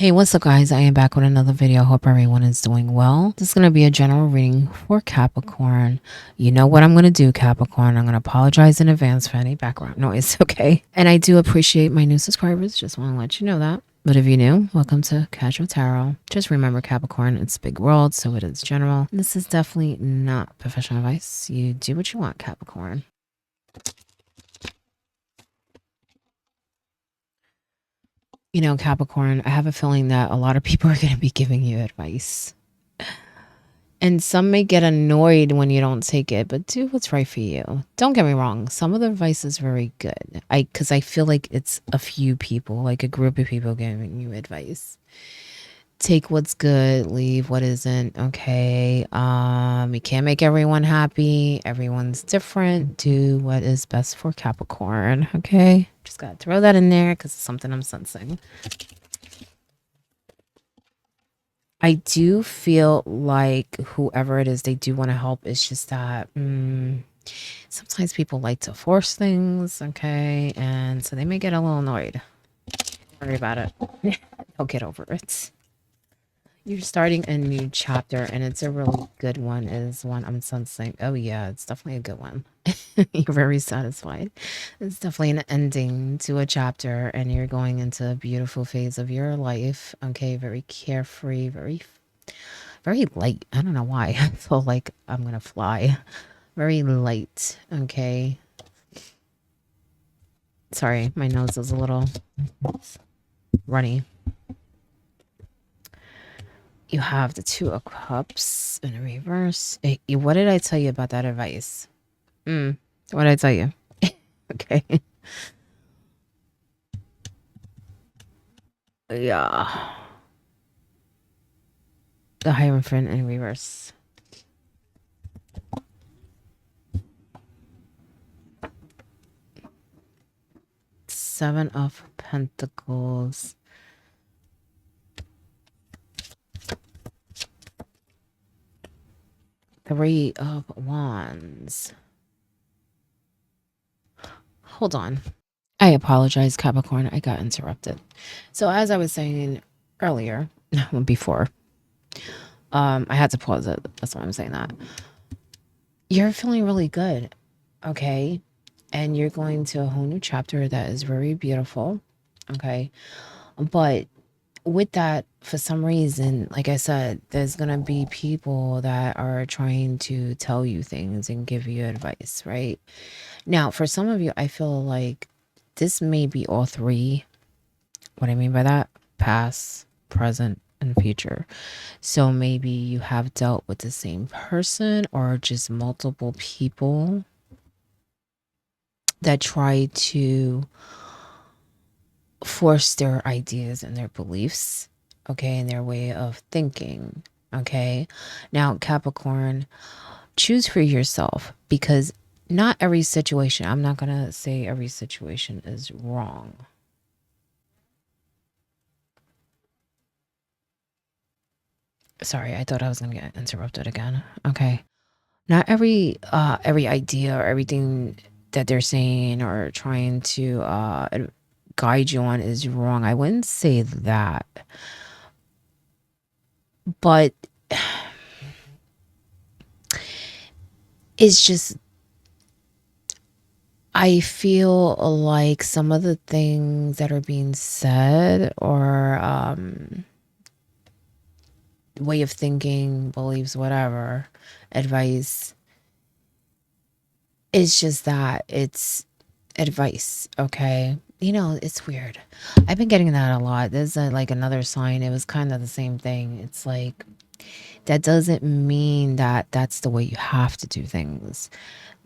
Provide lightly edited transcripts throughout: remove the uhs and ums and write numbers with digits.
Hey, what's up, guys? I am back with another video. Hope everyone is doing well. This is going to be a general reading for Capricorn. You know what I'm going to do, Capricorn. I'm going to apologize in advance for any background noise, okay? And I do appreciate my new subscribers. Just want to let you know that. But if you're new, welcome to Casual Tarot. Just remember, Capricorn, it's a big world, so it is general. This is definitely not professional advice. You do what you want, Capricorn. You know, Capricorn, I have a feeling that a lot of people are going to be giving you advice. And some may get annoyed when you don't take it, but do what's right for you. Don't get me wrong. Some of the advice is very good. Because I feel like it's a few people, like a group of people giving you advice. Take what's good, leave what isn't. Okay. You can't make everyone happy. Everyone's different. Do what is best for Capricorn. Okay. Just gotta throw that in there because it's something I'm sensing. I do feel like whoever it is, they do want to help. It's just that sometimes people like to force things, okay? And so they may get a little annoyed. Don't worry about it. They'll get over it. You're starting a new chapter, and it's a really good one. Is one I'm sensing. Oh, yeah, it's definitely a good one. You're very satisfied. It's definitely an ending to a chapter, and you're going into a beautiful phase of your life. Okay, very carefree, very light. I don't know why. I feel like I'm gonna fly. Very light. Okay. Sorry, my nose is a little runny. You have the Two of Cups in a reverse. Hey, what did I tell you about that advice? What did I tell you? Okay. Yeah. The Hierophant in reverse. Seven of Pentacles. Three of Wands. Hold on. I apologize, Capricorn. I got interrupted. So as I was saying earlier, before, I had to pause it. That's why I'm saying that. You're feeling really good, okay? And you're going to a whole new chapter that is very beautiful, okay? But with that, for some reason, like I said, there's going to be people that are trying to tell you things and give you advice, right? Now, for some of you, I feel like this may be all three. What I mean by that, past, present, and future. So maybe you have dealt with the same person or just multiple people that try to force their ideas and their beliefs, okay, and their way of thinking, okay? Now, Capricorn, choose for yourself, because not every situation, I'm not going to say every situation is wrong. Sorry, I thought I was going to get interrupted again. Okay. Not every idea or everything that they're saying or trying to guide you on is wrong. I wouldn't say that. But it's just, I feel like some of the things that are being said or way of thinking, beliefs, whatever, advice, it's just that it's advice, okay? You know, it's weird. I've been getting that a lot. There's like another sign. It was kind of the same thing. It's like, that doesn't mean that that's the way you have to do things.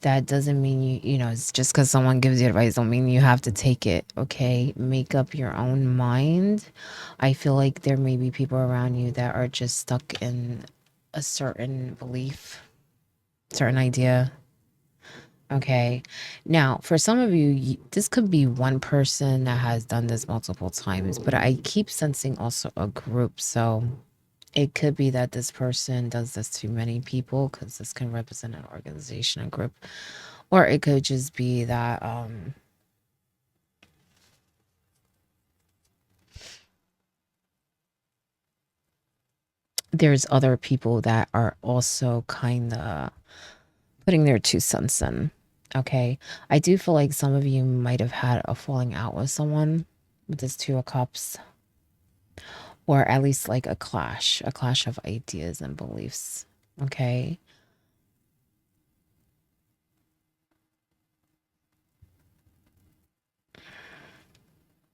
That doesn't mean you know, it's just because someone gives you advice don't mean you have to take it, okay? Make up your own mind. I feel like there may be people around you that are just stuck in a certain belief, certain idea. Okay. Now, for some of you, this could be one person that has done this multiple times, but I keep sensing also a group. So it could be that this person does this to many people, because this can represent an organization, a group, or it could just be that there's other people that are also kind of putting their 2 cents in. Okay. I do feel like some of you might have had a falling out with someone with this 2 of Cups, or at least like a clash of ideas and beliefs. Okay.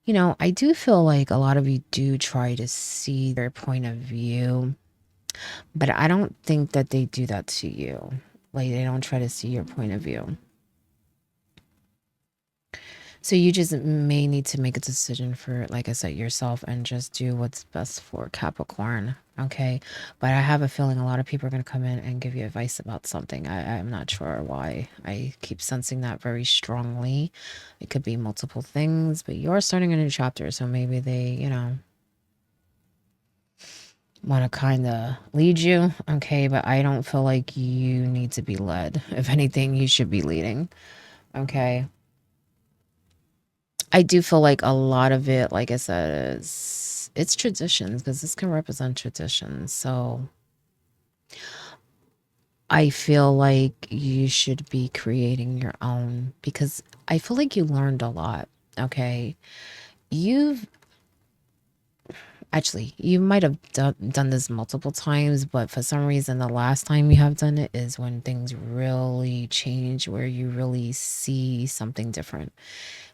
You know, I do feel like a lot of you do try to see their point of view, but I don't think that they do that to you. Like, they don't try to see your point of view. So you just may need to make a decision for, like I said, yourself, and just do what's best for Capricorn. Okay. But I have a feeling a lot of people are going to come in and give you advice about something. I'm not sure why. I keep sensing that very strongly. It could be multiple things, but you're starting a new chapter. So maybe they, want to kind of lead you. Okay. But I don't feel like you need to be led. If anything, you should be leading. Okay. I do feel like a lot of it, like I said, is it's traditions, because this can represent traditions. So I feel like you should be creating your own, because I feel like you learned a lot. Okay. You've Actually, you might have done this multiple times, but for some reason, the last time you have done it is when things really change, where you really see something different.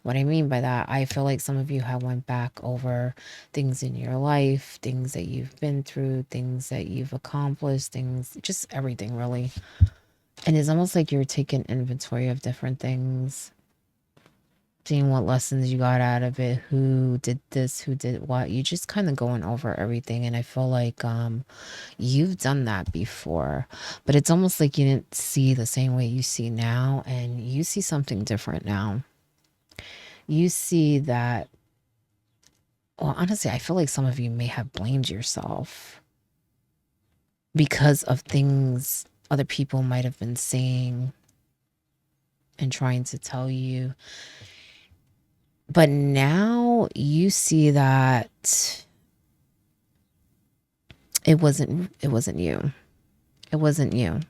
What I mean by that, I feel like some of you have went back over things in your life, things that you've been through, things that you've accomplished, things, just everything really. And it's almost like you're taking inventory of different things, seeing what lessons you got out of it, who did this, who did what. You just kind of going over everything. And I feel like you've done that before, but it's almost like you didn't see the same way you see now, and you see something different now. You see that, well, honestly, I feel like some of you may have blamed yourself because of things other people might have been saying and trying to tell you. But now you see that it wasn't you. It wasn't you.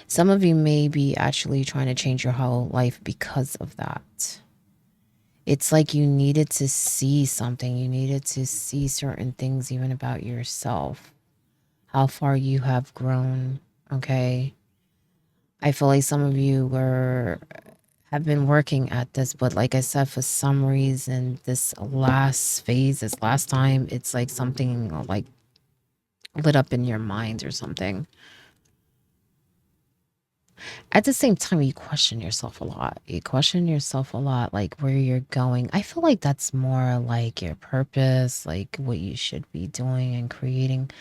Some of you may be actually trying to change your whole life because of that. It's like you needed to see something. You needed to see certain things, even about yourself, how far you have grown. Okay. I feel like some of you have been working at this, but like I said, for some reason, this last phase, this last time, it's like something like lit up in your mind or something. At the same time, you question yourself a lot. You question yourself a lot, like where you're going. I feel like that's more like your purpose, like what you should be doing and creating.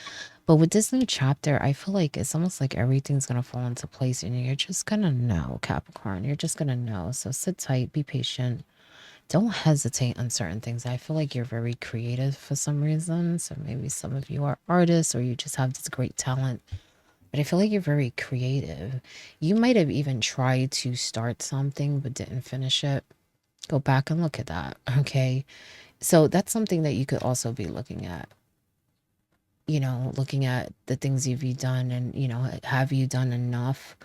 But with this new chapter, I feel like it's almost like everything's going to fall into place, and you're just going to know, Capricorn. You're just going to know. So sit tight, be patient. Don't hesitate on certain things. I feel like you're very creative for some reason. So maybe some of you are artists, or you just have this great talent. But I feel like you're very creative. You might have even tried to start something but didn't finish it. Go back and look at that. Okay. So that's something that you could also be looking at. Looking at the things you've done, and, have you done enough?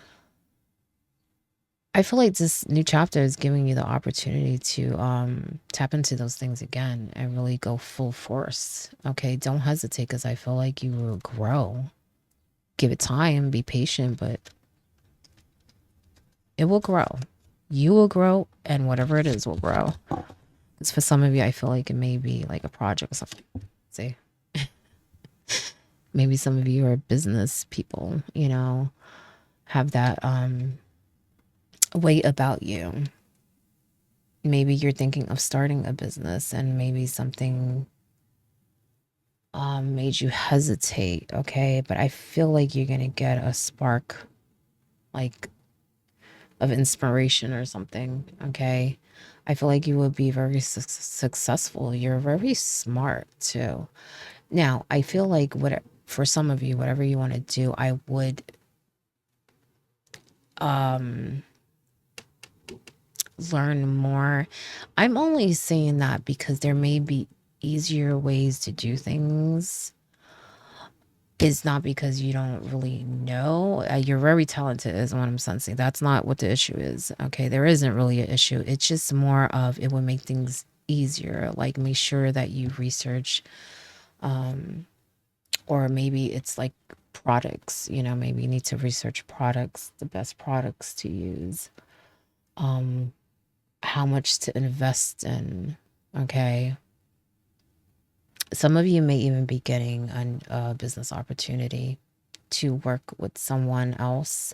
I feel like this new chapter is giving you the opportunity to tap into those things again and really go full force. Okay. Don't hesitate, because I feel like you will grow. Give it time, be patient, but it will grow. You will grow, and whatever it is will grow. Because for some of you, I feel like it may be like a project or something. See, maybe some of you are business people, have that weight about you. Maybe you're thinking of starting a business, and maybe something made you hesitate. Okay. But I feel like you're going to get a spark, like, of inspiration or something. Okay. I feel like you will be very successful. You're very smart too. Now, I feel like for some of you, whatever you want to do, I would learn more. I'm only saying that because there may be easier ways to do things is not because you don't really know. You're very talented is what I'm sensing. That's not what the issue is. Okay, there isn't really an issue. It's just more of it would make things easier. Like make sure that you research, or maybe it's like products, you know, maybe you need to research products, the best products to use, how much to invest in. Okay. Some of you may even be getting a business opportunity to work with someone else,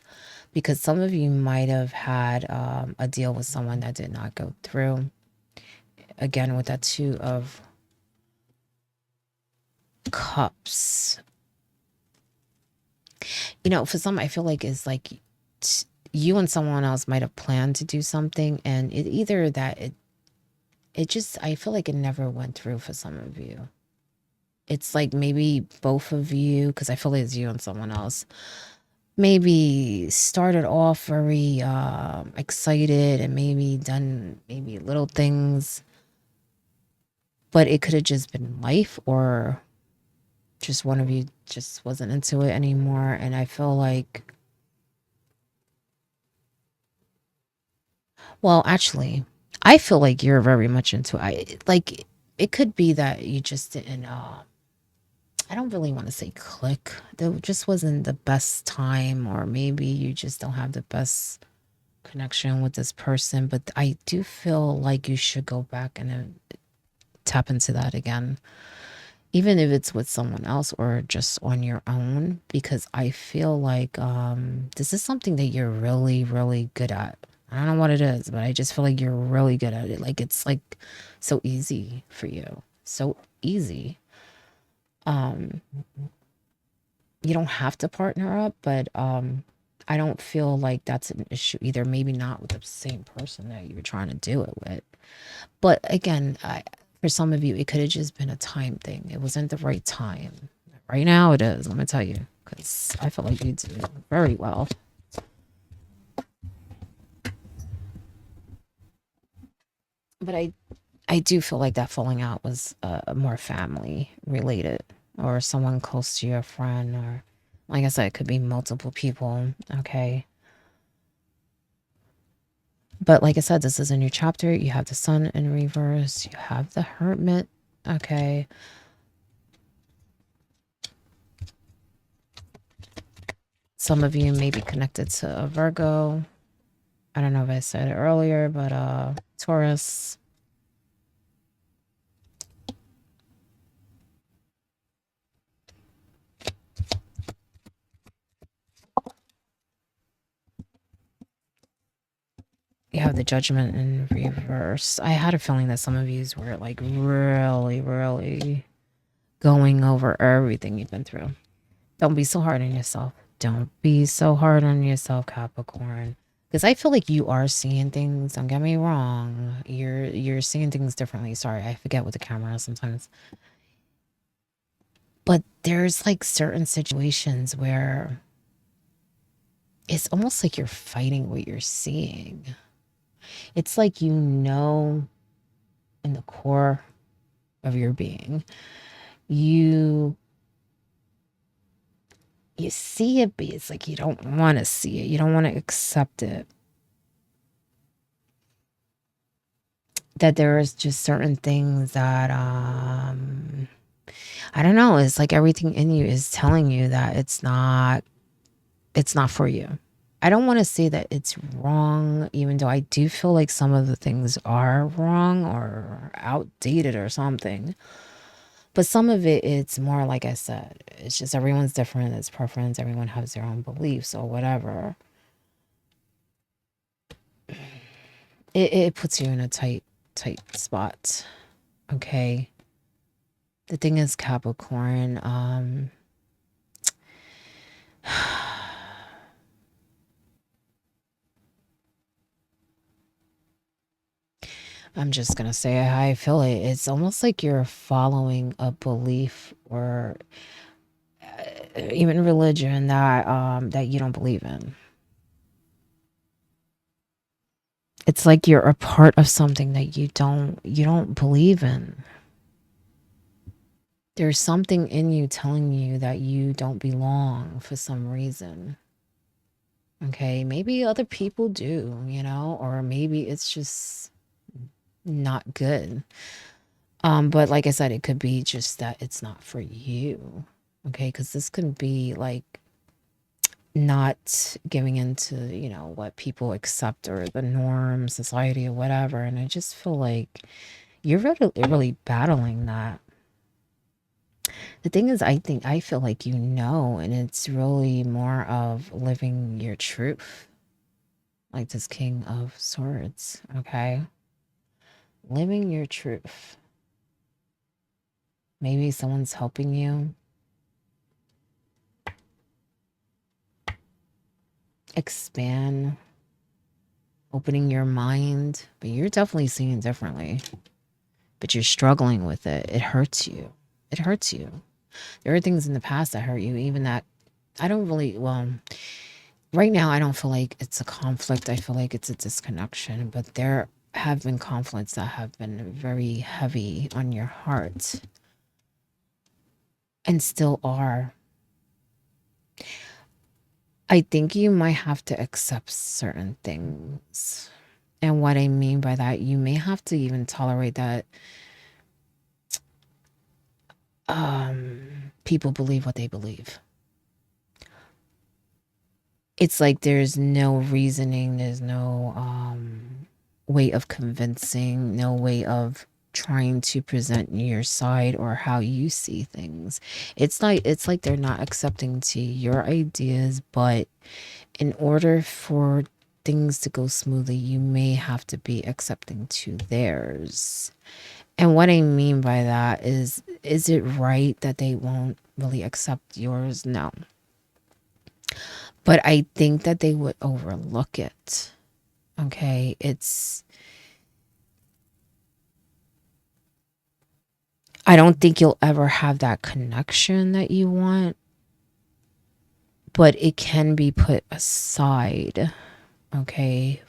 because some of you might have had a deal with someone that did not go through. Again, with that Two of Cups. You know, for some, I feel like it's like you and someone else might have planned to do something, and it either that it just, I feel like it never went through for some of you. It's like maybe both of you, because I feel like it's you and someone else, maybe started off very excited and maybe done maybe little things, but it could have just been life, or just one of you just wasn't into it anymore. And I feel like, well, actually, I feel like you're very much into it. Like it could be that you just didn't I don't really want to say click. There just wasn't the best time, or maybe you just don't have the best connection with this person. But I do feel like you should go back and tap into that again, even if it's with someone else or just on your own, because I feel like this is something that you're really, really good at. I don't know what it is, but I just feel like you're really good at it. Like it's like so easy for you. So easy. You don't have to partner up, but I don't feel like that's an issue either. Maybe not with the same person that you were trying to do it with. But again, for some of you, it could have just been a time thing. It wasn't the right time. Right now, it is. Let me tell you, because I feel like you do very well. But I do feel like that falling out was more family related, or someone close to your friend, or like I said, it could be multiple people. Okay. But like I said, this is a new chapter. You have the Sun in reverse. You have the Hermit. Okay. Some of you may be connected to a Virgo. I don't know if I said it earlier, but Taurus. You have the Judgment in reverse. I had a feeling that some of you were like really, really going over everything you've been through. Don't be so hard on yourself. Don't be so hard on yourself, Capricorn. Because I feel like you are seeing things. Don't get me wrong. You're seeing things differently. Sorry, I forget with the camera sometimes. But there's like certain situations where it's almost like you're fighting what you're seeing. It's like, you know, in the core of your being, you see it, but it's like you don't want to see it. You don't want to accept it. That there is just certain things that I don't know, it's like everything in you is telling you that it's not for you. I don't want to say that it's wrong, even though I do feel like some of the things are wrong or outdated or something. But some of it, it's more like I said, it's just everyone's different. It's preference. Everyone has their own beliefs or whatever. It puts you in a tight spot. Okay. The thing is, Capricorn, I'm just gonna say how I feel it. It's almost like you're following a belief, or even religion that you don't believe in. It's like you're a part of something that you don't believe in. There's something in you telling you that you don't belong for some reason. Okay, maybe other people do, you know, or maybe it's just not good. But like I said, it could be just that it's not for you. Okay, because this could be like not giving into, you know, what people accept or the norm, society, or whatever. And I just feel like you're really battling that. The thing is, I feel like you know, and it's really more of living your truth, like this King of Swords, okay? Living your truth. Maybe someone's helping you expand, opening your mind, but you're definitely seeing differently. But you're struggling with it. It hurts you. It hurts you. There are things in the past that hurt you, even that I don't really, well, right now, I don't feel like it's a conflict. I feel like it's a disconnection, but there have been conflicts that have been very heavy on your heart and still are. I think you might have to accept certain things. And what I mean by that, you may have to even tolerate that people believe what they believe. It's like there's no reasoning, there's no way of convincing, no way of trying to present your side or how you see things. It's like they're not accepting to your ideas, but in order for things to go smoothly, you may have to be accepting to theirs. And what I mean by that is it right that they won't really accept yours? No. But I think that they would overlook it. Okay. I don't think you'll ever have that connection that you want, but it can be put aside. Okay.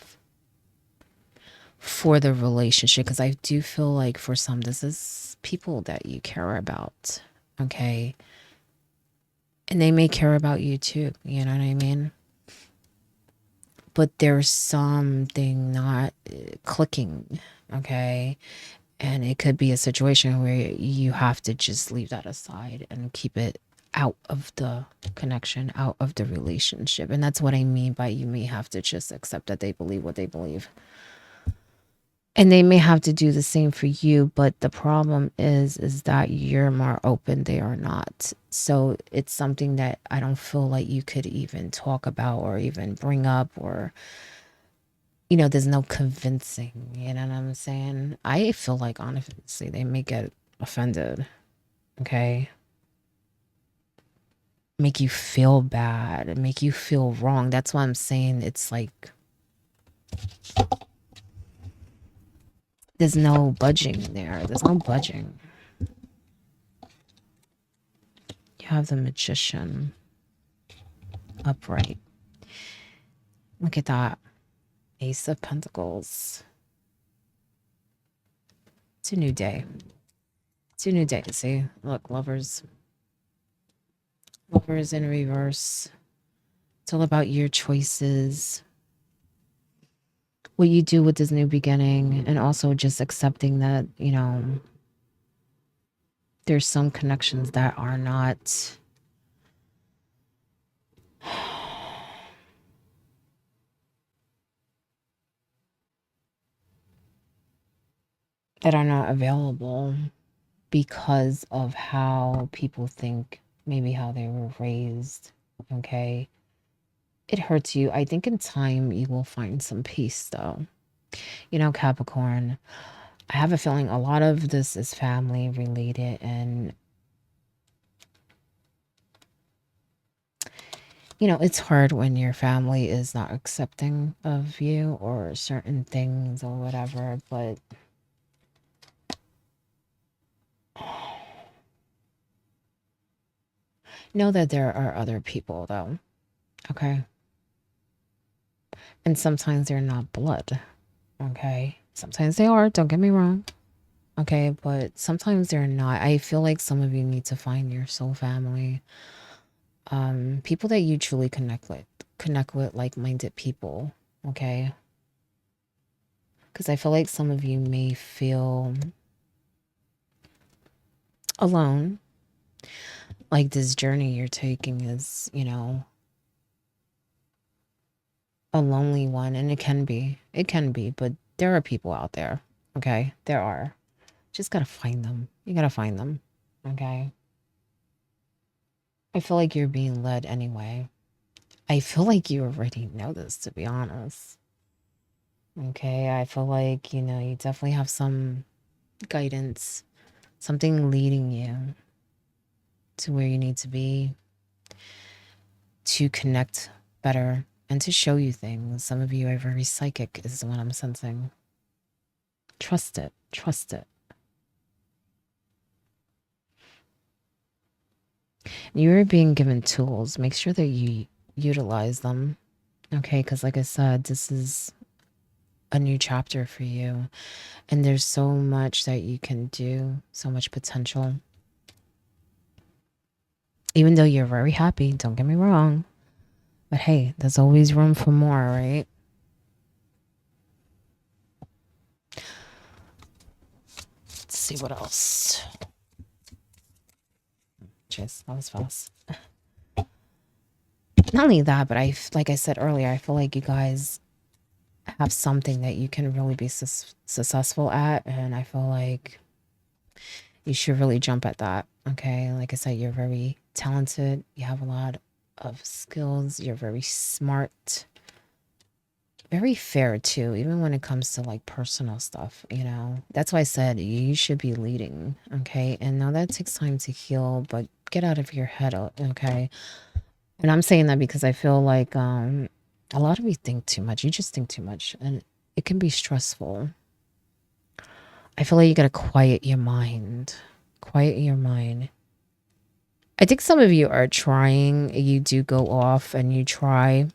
For the relationship. Because I do feel like for some, this is people that you care about. Okay. And they may care about you too. You know what I mean? But there's something not clicking. Okay. And it could be a situation where you have to just leave that aside and keep it out of the connection, out of the relationship. And that's what I mean by you may have to just accept that they believe what they believe. And they may have to do the same for you, but the problem is that you're more open, they are not. So it's something that I don't feel like you could even talk about or even bring up, or there's no convincing, you know what I'm saying? I feel like honestly they may get offended, okay? Make you feel bad, make you feel wrong. That's why I'm saying it's like there's no budging there. There's no budging. You have the Magician upright. Look at that. Ace of Pentacles. It's a new day. It's a new day. See? Look, lovers. Lovers in reverse. It's all about your choices. What you do with this new beginning. And also just accepting that, there's some connections that are not... that are not available because of how people think, maybe how they were raised, okay? It hurts you. I think in time you will find some peace, though. Capricorn, I have a feeling a lot of this is family related, and it's hard when your family is not accepting of you or certain things or whatever, but know that there are other people, though, okay? And sometimes they're not blood, okay? Sometimes they are, don't get me wrong. okay? But sometimes they're not. I feel like some of you need to find your soul family. People that you truly connect with like-minded people, okay? Because I feel like some of you may feel alone, like this journey you're taking is, you know, a lonely one, and it can be, but there are people out there, okay? There are. Just gotta find them. You gotta find them, okay? I feel like you're being led anyway. I feel like you already know this, to be honest. Okay, I feel like, you know, you definitely have some guidance, something leading you to where you need to be, to connect better and to show you things. Some of you are very psychic, is what I'm sensing. Trust it. Trust it. You're being given tools. Make sure that you utilize them. Okay, because like I said, this is a new chapter for you. And there's so much that you can do, so much potential. Even though you're very happy, don't get me wrong. But hey, there's always room for more, right? Let's see what else. Jeez, that was fast. Not only that, but like I said earlier, I feel like you guys have something that you can really be successful at. And I feel like you should really jump at that. Okay. Like I said, you're very talented. You have a lot of skills. You're very smart. Very fair too, even when it comes to like personal stuff, you know. That's why I said you should be leading, okay? And now that takes time to heal, but get out of your head, okay? And I'm saying that because I feel like a lot of you think too much. You just think too much, and it can be stressful. I feel like you gotta quiet your mind. Quiet your mind. I think some of you are trying. You do go off and you try.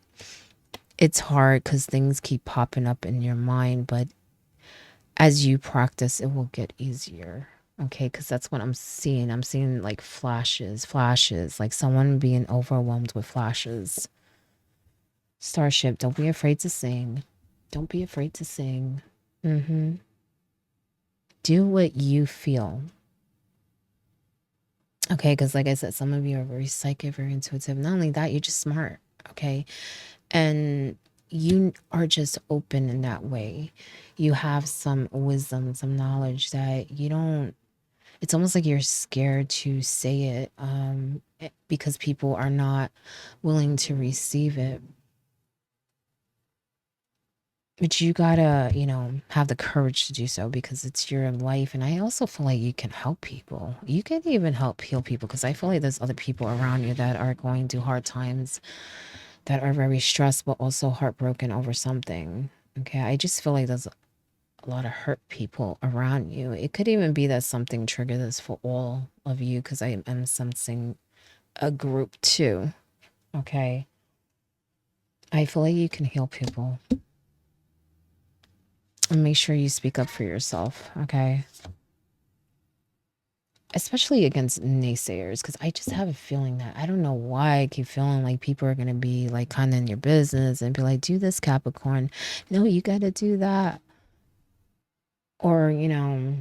It's hard because things keep popping up in your mind, but as you practice, it will get easier. Okay, because that's what I'm seeing. I'm seeing like flashes, like someone being overwhelmed with flashes. Starship, don't be afraid to sing. Don't be afraid to sing. Do what you feel. Okay, because like I said, some of you are very psychic, very intuitive. Not only that, you're just smart. Okay, and you are just open in that way. You have some wisdom, some knowledge that you don't. It's almost like you're scared to say it because people are not willing to receive it. But you gotta, you know, have the courage to do so because it's your life. And I also feel like you can help people. You can even help heal people because I feel like there's other people around you that are going through hard times, that are very stressed, but also heartbroken over something. Okay. I just feel like there's a lot of hurt people around you. It could even be that something triggered this for all of you because I am sensing a group too. Okay. I feel like you can heal people. And make sure you speak up for yourself. Okay. Especially against naysayers, because I just have a feeling that I don't know why I keep feeling like people are going to be like kind of in your business and be like, do this, Capricorn. No, you got to do that. Or, you know,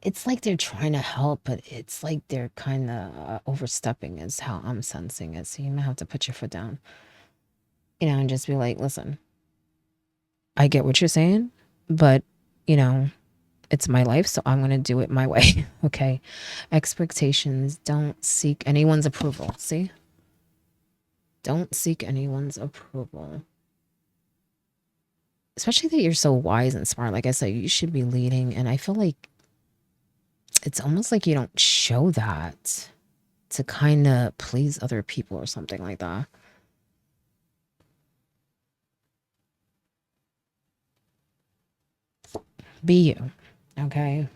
it's like they're trying to help, but it's like they're kind of overstepping, is how I'm sensing it. So you might have to put your foot down, you know, and just be like, listen, I get what you're saying, but, you know, it's my life, so I'm going to do it my way. Okay. Expectations. Don't seek anyone's approval. See? Don't seek anyone's approval. Especially that you're so wise and smart. Like I said, you should be leading. And I feel like it's almost like you don't show that to kind of please other people or something like that. Be you. Okay.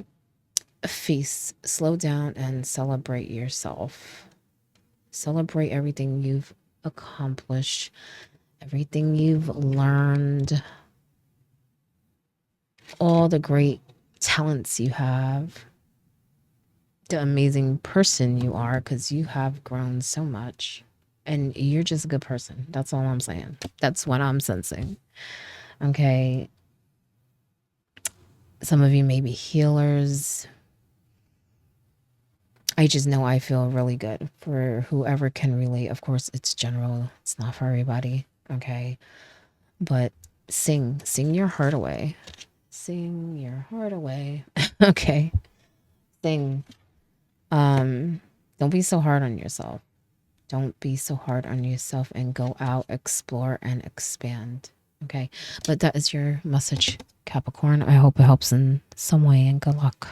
Feast. Slow down and celebrate yourself. Celebrate everything you've accomplished, everything you've learned. all the great talents you have, the amazing person you are, because you have grown so much and you're just a good person. That's all I'm saying. That's what I'm sensing. Okay. Some of you may be healers. I just know I feel really good for whoever can relate. Of course, it's general, it's not for everybody. Okay. But sing your heart away. Sing your heart away. Okay. Sing. Don't be so hard on yourself. Don't be so hard on yourself and go out, explore, and expand. Okay. But that is your message, Capricorn. I hope it helps in some way, and good luck.